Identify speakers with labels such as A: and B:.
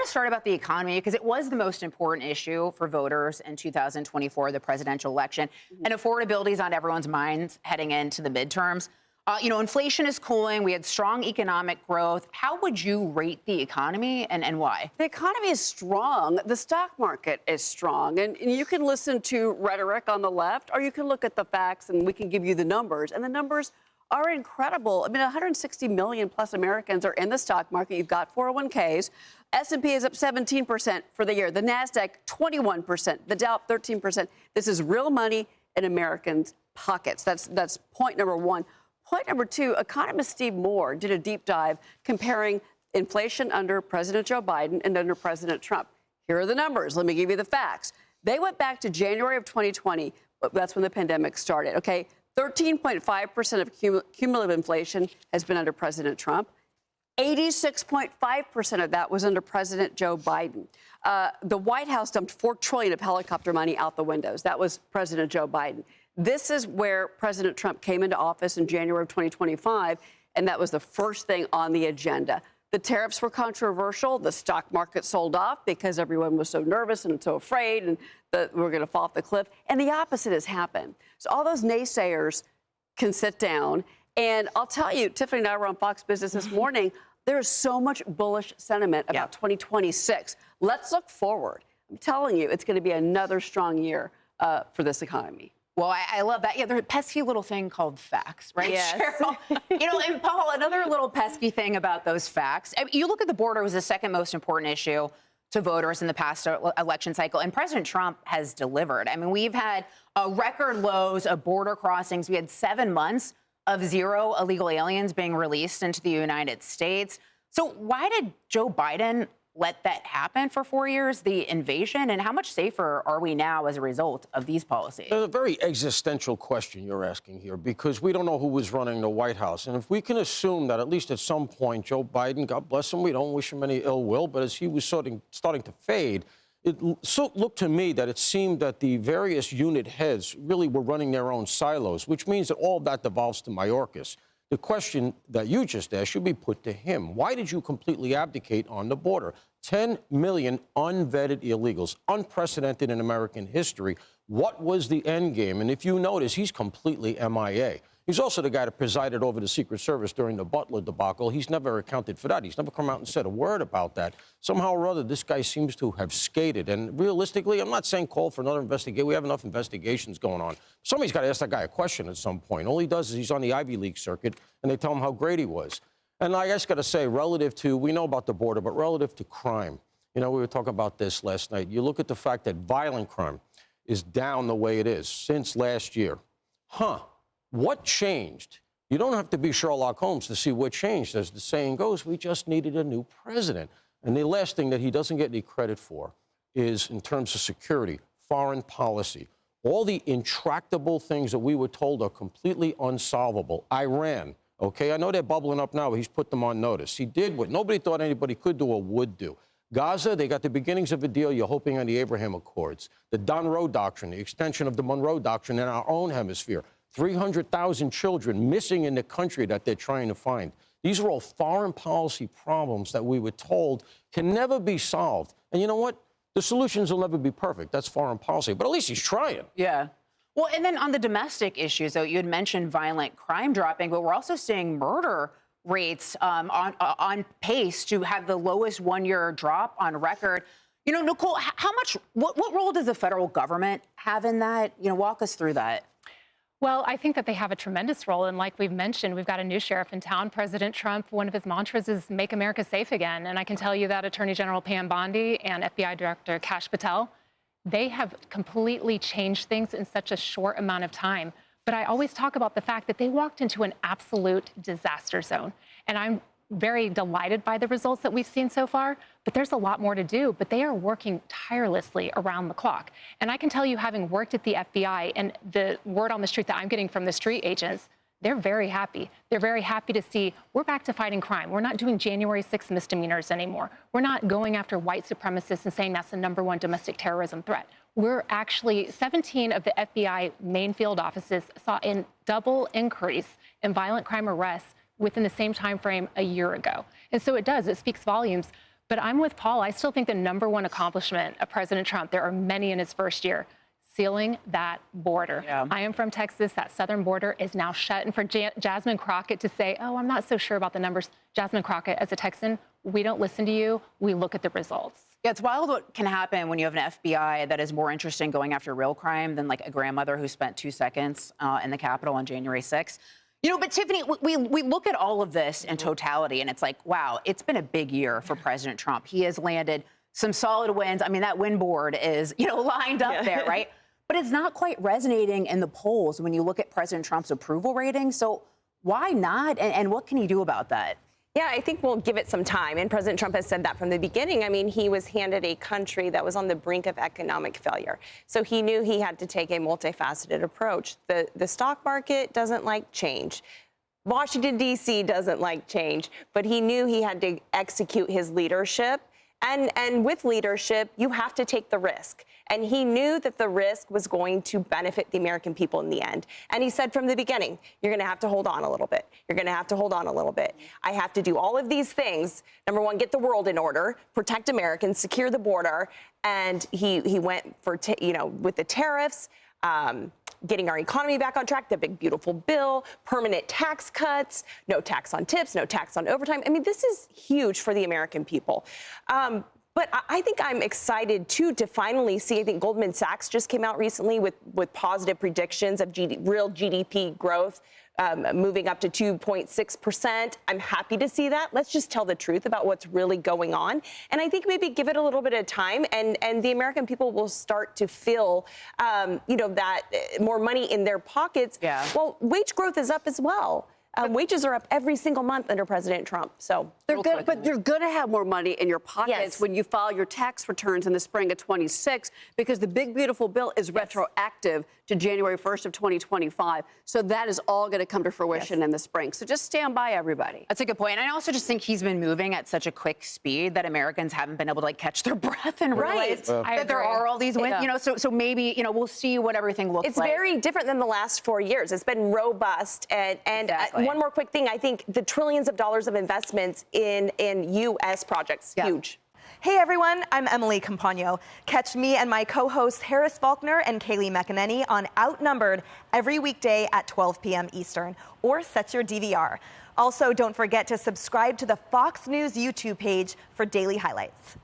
A: want to start about the economy because it was the most important issue for voters in 2024, the presidential election. And affordability is on everyone's minds heading into the midterms. Inflation is cooling. We had strong economic growth. How would you rate the economy and why?
B: The economy is strong. The stock market is strong. And you can listen to rhetoric on the left, or you can look at the facts and we can give you the numbers. And the numbers are incredible. I mean, 160 million plus Americans are in the stock market. You've got 401ks. S&P is up 17% for the year. The NASDAQ, 21%. The Dow, 13%. This is real money in Americans' pockets. That's point number one. Point number two, economist Steve Moore did a deep dive comparing inflation under President Joe Biden and under President Trump. Here are the numbers. Let me give you the facts. They went back to January of 2020. That's when the pandemic started, okay? 13.5% of cumulative inflation has been under President Trump. 86.5% of that was under President Joe Biden. The White House dumped $4 trillion of helicopter money out the windows. That was President Joe Biden. This is where President Trump came into office in January of 2025, and that was the first thing on the agenda. The tariffs were controversial. The stock market sold off because everyone was so nervous and so afraid and that we're going to fall off the cliff. And the opposite has happened. So all those naysayers can sit down. And I'll tell you, Tiffany and I were on Fox Business this morning. There is so much bullish sentiment about 2026. Let's look forward. I'm telling you, it's going to be another strong year for this economy.
A: Well, I love that. Yeah, there's a pesky little thing called facts, right,
B: Yes.
A: Cheryl? And Paul, another little pesky thing about those facts. I mean, you look at the border, it was the second most important issue to voters in the past election cycle, and President Trump has delivered. I mean, we've had record lows of border crossings. We had 7 months of zero illegal aliens being released into the United States. So why did Joe Biden let that happen for 4 years, the invasion, and how much safer are we now as a result of these policies?
C: There's a very existential question you're asking here, because we don't know who was running the White House. And if we can assume that at least at some point Joe Biden, God bless him, we don't wish him any ill will, but as he was starting to fade, it looked to me that it seemed that the various unit heads really were running their own silos, which means that all of that devolves to Mayorkas. The question that you just asked should be put to him. Why did you completely abdicate on the border? 10 million unvetted illegals, unprecedented in American history. What was the end game? And if you notice, he's completely MIA. He's also the guy that presided over the Secret Service during the Butler debacle. He's never accounted for that. He's never come out and said a word about that. Somehow or other, this guy seems to have skated. And realistically, I'm not saying call for another investigation. We have enough investigations going on. Somebody's got to ask that guy a question at some point. All he does is he's on the Ivy League circuit, and they tell him how great he was. And I just got to say, relative to, we know about the border, but relative to crime, we were talking about this last night. You look at the fact that violent crime is down the way it is since last year. What changed? You don't have to be Sherlock Holmes to see what changed. As the saying goes, we just needed a new president. And the last thing that he doesn't get any credit for is, in terms of security, foreign policy. All the intractable things that we were told are completely unsolvable. Iran, okay, I know they're bubbling up now, but he's put them on notice. He did what nobody thought anybody could do or would do. Gaza, they got the beginnings of a deal. You're hoping on the Abraham Accords. The Monroe Doctrine, the extension of the Monroe Doctrine in our own hemisphere. 300,000 children missing in the country that they're trying to find. These are all foreign policy problems that we were told can never be solved. And you know what? The solutions will never be perfect. That's foreign policy. But at least he's trying.
A: Yeah. Well, and then on the domestic issues, though, you had mentioned violent crime dropping, but we're also seeing murder rates on pace to have the lowest one-year drop on record. Nicole, what role does the federal government have in that? Walk us through that.
D: Well, I think that they have a tremendous role. And like we've mentioned, we've got a new sheriff in town. President Trump, one of his mantras is make America safe again. And I can tell you that Attorney General Pam Bondi and FBI Director Kash Patel, they have completely changed things in such a short amount of time. But I always talk about the fact that they walked into an absolute disaster zone. And I'm very delighted by the results that we've seen so far, but there's a lot more to do. But they are working tirelessly around the clock. And I can tell you, having worked at the FBI, and the word on the street that I'm getting from the street agents, they're very happy. They're very happy to see we're back to fighting crime. We're not doing January 6th misdemeanors anymore. We're not going after white supremacists and saying that's the #1 domestic terrorism threat. We're actually, 17 of the FBI main field offices saw a double increase in violent crime arrests within the same time frame a year ago. And so it speaks volumes. But I'm with Paul. I still think the number one accomplishment of President Trump, there are many in his first year, sealing that border.
A: Yeah.
D: I am from Texas. That southern border is now shut. And for Jasmine Crockett to say, oh, I'm not so sure about the numbers. Jasmine Crockett, as a Texan, we don't listen to you. We look at the results.
A: Yeah, it's wild what can happen when you have an FBI that is more interested in going after real crime than like a grandmother who spent 2 seconds in the Capitol on January 6th. You know, but Tiffany, we look at all of this in totality, and it's like, wow, it's been a big year for President Trump. He has landed some solid wins. I mean, that win board is, lined up there, right? But it's not quite resonating in the polls when you look at President Trump's approval rating. So why not? And what can he do about that?
E: Yeah, I think we'll give it some time. And President Trump has said that from the beginning. I mean, he was handed a country that was on the brink of economic failure. So he knew he had to take a multifaceted approach. The stock market doesn't like change. Washington, D.C. doesn't like change. But he knew he had to execute his leadership. And with leadership, you have to take the risk. And he knew that the risk was going to benefit the American people in the end. And he said from the beginning, you're going to have to hold on a little bit. You're going to have to hold on a little bit. I have to do all of these things. Number one, get the world in order, protect Americans, secure the border. And he went for, with the tariffs, getting our economy back on track, the big, beautiful bill, permanent tax cuts, no tax on tips, no tax on overtime. I mean, this is huge for the American people. But I think I'm excited, too, to finally see, I think Goldman Sachs just came out recently with positive predictions of real GDP growth moving up to 2.6%. I'm happy to see that. Let's just tell the truth about what's really going on. And I think maybe give it a little bit of time, and the American people will start to feel, that more money in their pockets.
A: Yeah.
E: Well, wage growth is up as well. Wages are up every single month under President Trump. So
B: But you're going to have more money in your pockets
E: Yes.
B: when you file your tax returns in the spring of 26, because the big, beautiful bill is retroactive to January 1st of 2025. So that is all going to come to fruition in the spring. So just stand by, everybody.
A: That's a good point. And I also just think he's been moving at such a quick speed that Americans haven't been able to catch their breath and realize that there are all these wins. So maybe, we'll see what everything looks
E: it's
A: like.
E: very different than the last 4 years. It's been robust. And
A: Exactly.
E: one more quick thing. I think the trillions of dollars of investments in U.S. projects, huge.
F: Hey everyone, I'm Emily Campagno. Catch me and my co-hosts Harris Faulkner and Kaylee McEnany on Outnumbered every weekday at 12 p.m. Eastern, or set your DVR. Also, don't forget to subscribe to the Fox News YouTube page for daily highlights.